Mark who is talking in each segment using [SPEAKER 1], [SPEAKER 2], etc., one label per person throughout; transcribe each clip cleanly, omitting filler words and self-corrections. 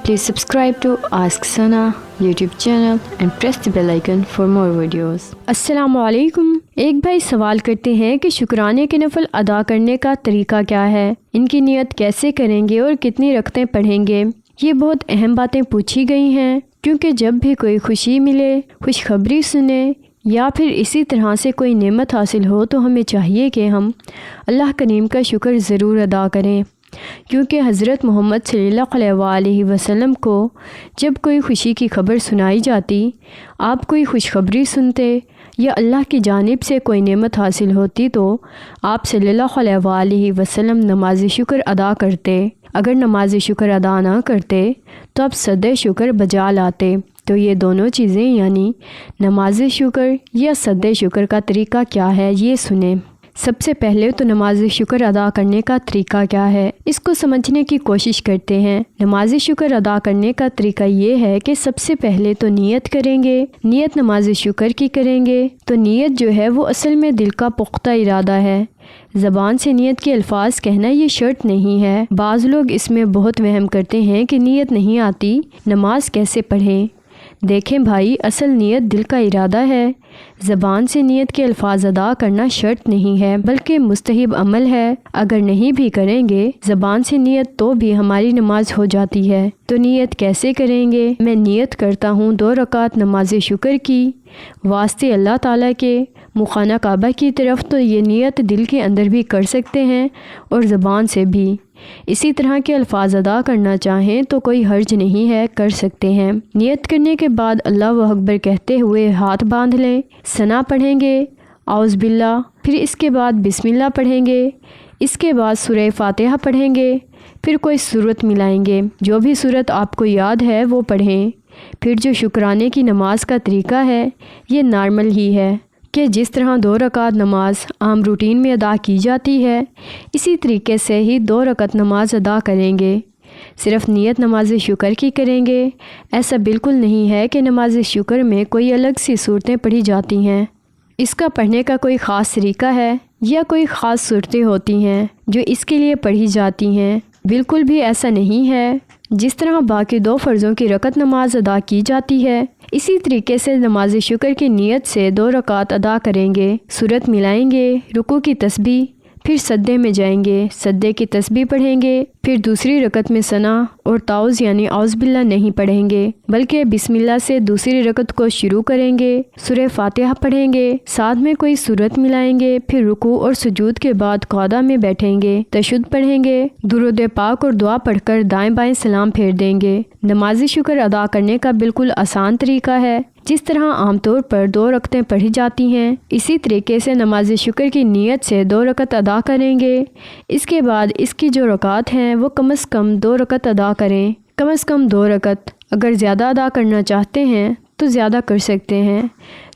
[SPEAKER 1] Please subscribe to Ask Sana YouTube channel and press the bell icon for more videos.
[SPEAKER 2] السلام علیکم. ایک بھائی سوال کرتے ہیں کہ شکرانے کے نفل ادا کرنے کا طریقہ کیا ہے، ان کی نیت کیسے کریں گے اور کتنی رکعتیں پڑھیں گے. یہ بہت اہم باتیں پوچھی گئی ہیں، کیونکہ جب بھی کوئی خوشی ملے، خوشخبری سنے یا پھر اسی طرح سے کوئی نعمت حاصل ہو تو ہمیں چاہیے کہ ہم اللہ کریم کا شکر ضرور ادا کریں، کیونکہ حضرت محمد صلی اللہ علیہ وسلم کو جب کوئی خوشی کی خبر سنائی جاتی، آپ کوئی خوشخبری سنتے یا اللہ کی جانب سے کوئی نعمت حاصل ہوتی تو آپ صلی اللہ علیہ وسلم نماز شکر ادا کرتے. اگر نماز شکر ادا نہ کرتے تو آپ صد شکر بجا لاتے. تو یہ دونوں چیزیں یعنی نماز شکر یا صد شکر کا طریقہ کیا ہے، یہ سنیں. سب سے پہلے تو نماز شکر ادا کرنے کا طریقہ کیا ہے، اس کو سمجھنے کی کوشش کرتے ہیں. نماز شکر ادا کرنے کا طریقہ یہ ہے کہ سب سے پہلے تو نیت کریں گے. نیت نماز شکر کی کریں گے تو نیت جو ہے وہ اصل میں دل کا پختہ ارادہ ہے. زبان سے نیت کے الفاظ کہنا یہ شرط نہیں ہے. بعض لوگ اس میں بہت وہم کرتے ہیں کہ نیت نہیں آتی، نماز کیسے پڑھیں. دیکھیں بھائی، اصل نیت دل کا ارادہ ہے. زبان سے نیت کے الفاظ ادا کرنا شرط نہیں ہے بلکہ مستحب عمل ہے. اگر نہیں بھی کریں گے زبان سے نیت تو بھی ہماری نماز ہو جاتی ہے. تو نیت کیسے کریں گے؟ میں نیت کرتا ہوں 2 رکعت نماز شکر کی واسطے اللہ تعالیٰ کے مخانہ کعبہ کی طرف. تو یہ نیت دل کے اندر بھی کر سکتے ہیں اور زبان سے بھی. اسی طرح کے الفاظ ادا کرنا چاہیں تو کوئی حرج نہیں ہے، کر سکتے ہیں. نیت کرنے کے بعد اللہ اکبر کہتے ہوئے ہاتھ باندھ لیں. ثنا پڑھیں گے، اعوذ باللہ، پھر اس کے بعد بسم اللہ پڑھیں گے. اس کے بعد سورہ فاتحہ پڑھیں گے، پھر کوئی سورت ملائیں گے. جو بھی سورت آپ کو یاد ہے وہ پڑھیں. پھر جو شکرانے کی نماز کا طریقہ ہے یہ نارمل ہی ہے کہ جس طرح 2 رکعت نماز عام روٹین میں ادا کی جاتی ہے اسی طریقے سے ہی 2 رکعت نماز ادا کریں گے. صرف نیت نماز شکر کی کریں گے. ایسا بالکل نہیں ہے کہ نماز شکر میں کوئی الگ سی صورتیں پڑھی جاتی ہیں. اس کا پڑھنے کا کوئی خاص طریقہ ہے یا کوئی خاص صورتیں ہوتی ہیں جو اس کے لیے پڑھی جاتی ہیں. بالکل بھی ایسا نہیں ہے. جس طرح باقی 2 فرضوں کی رکعت نماز ادا کی جاتی ہے اسی طریقے سے نماز شکر کی نیت سے 2 رکعت ادا کریں گے. سورت ملائیں گے، رکوع کی تسبیح، پھر سجدے میں جائیں گے، سجدے کی تسبیح پڑھیں گے. پھر دوسری رکعت میں ثنا اور تعوذ یعنی اعوذ باللہ نہیں پڑھیں گے بلکہ بسم اللہ سے دوسری رکعت کو شروع کریں گے. سورہ فاتحہ پڑھیں گے، ساتھ میں کوئی سورت ملائیں گے. پھر رکوع اور سجود کے بعد قعدہ میں بیٹھیں گے، تشہد پڑھیں گے، درود پاک اور دعا پڑھ کر دائیں بائیں سلام پھیر دیں گے. نماز شکر ادا کرنے کا بالکل آسان طریقہ ہے. جس طرح عام طور پر 2 رکعتیں پڑھی جاتی ہیں اسی طریقے سے نماز شکر کی نیت سے 2 رکعت ادا کریں گے. اس کے بعد اس کی جو رکعت ہیں وہ کم از کم 2 رکعت ادا کریں. کم از کم 2 رکعت. اگر زیادہ ادا کرنا چاہتے ہیں تو زیادہ کر سکتے ہیں.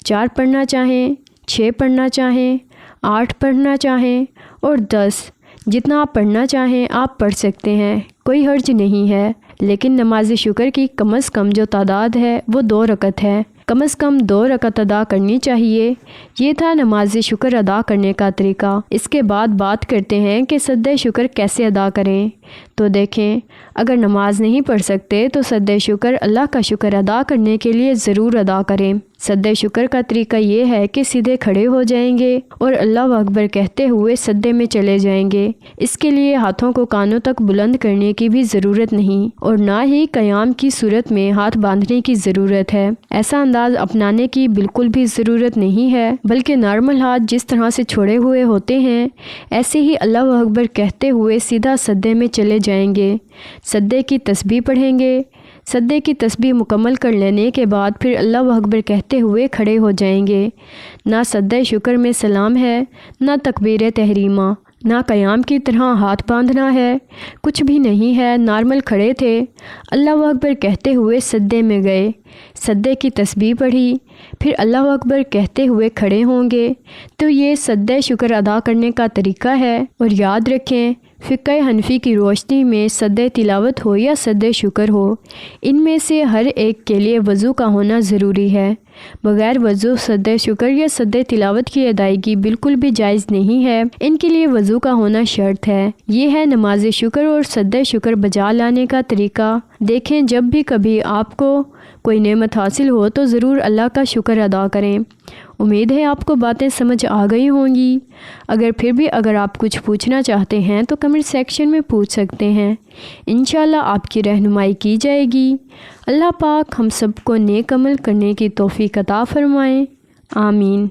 [SPEAKER 2] 4 پڑھنا چاہیں، 6 پڑھنا چاہیں، 8 پڑھنا چاہیں اور 10 جتنا آپ پڑھنا چاہیں آپ پڑھ سکتے ہیں، کوئی حرج نہیں ہے. لیکن نماز شکر کی کم از کم جو تعداد ہے وہ 2 رکعت ہے. کم از کم 2 رکعت ادا کرنی چاہیے. یہ تھا نماز شکر ادا کرنے کا طریقہ. اس کے بعد بات کرتے ہیں کہ صد شکر کیسے ادا کریں. تو دیکھیں، اگر نماز نہیں پڑھ سکتے تو صد شکر اللہ کا شکر ادا کرنے کے لیے ضرور ادا کریں. صد شکر کا طریقہ یہ ہے کہ سیدھے کھڑے ہو جائیں گے اور اللہ اکبر کہتے ہوئے سجدے میں چلے جائیں گے. اس کے لیے ہاتھوں کو کانوں تک بلند کرنے کی بھی ضرورت نہیں اور نہ ہی قیام کی صورت میں ہاتھ باندھنے کی ضرورت ہے. ایسا انداز اپنانے کی بالکل بھی ضرورت نہیں ہے بلکہ نارمل ہاتھ جس طرح سے چھوڑے ہوئے ہوتے ہیں ایسے ہی اللہ اکبر کہتے ہوئے سیدھا سجدے میں چلے جائیں گے. سجدے کی تسبیح پڑھیں گے. سجدے کی تسبیح مکمل کر لینے کے بعد پھر اللہ اکبر کہتے ہوئے کھڑے ہو جائیں گے. نہ سجدہ شکر میں سلام ہے، نہ تکبیر تحریمہ، نہ قیام کی طرح ہاتھ باندھنا ہے، کچھ بھی نہیں ہے. نارمل کھڑے تھے، اللہ اکبر کہتے ہوئے سجدے میں گئے، سجدے کی تسبیح پڑھی، پھر اللہ اکبر کہتے ہوئے کھڑے ہوں گے. تو یہ سجدہ شکر ادا کرنے کا طریقہ ہے. اور یاد رکھیں فقہ حنفی کی روشنی میں سد تلاوت ہو یا سد شکر ہو، ان میں سے ہر ایک کے لیے وضو کا ہونا ضروری ہے۔ بغیر وضو سد شکر یا سد تلاوت کی ادائیگی بالکل بھی جائز نہیں ہے، ان کے لیے وضو کا ہونا شرط ہے۔ یہ ہے نماز شکر اور سد شکر بجا لانے کا طریقہ۔ دیکھیں، جب بھی کبھی آپ کو کوئی نعمت حاصل ہو تو ضرور اللہ کا شکر ادا کریں۔ امید ہے آپ کو باتیں سمجھ آ گئی ہوں گی۔ اگر آپ کچھ پوچھنا چاہتے ہیں تو کمنٹ سیکشن میں پوچھ سکتے ہیں، انشاءاللہ آپ کی رہنمائی کی جائے گی۔ اللہ پاک ہم سب کو نیک عمل کرنے کی توفیق عطا فرمائیں، آمین۔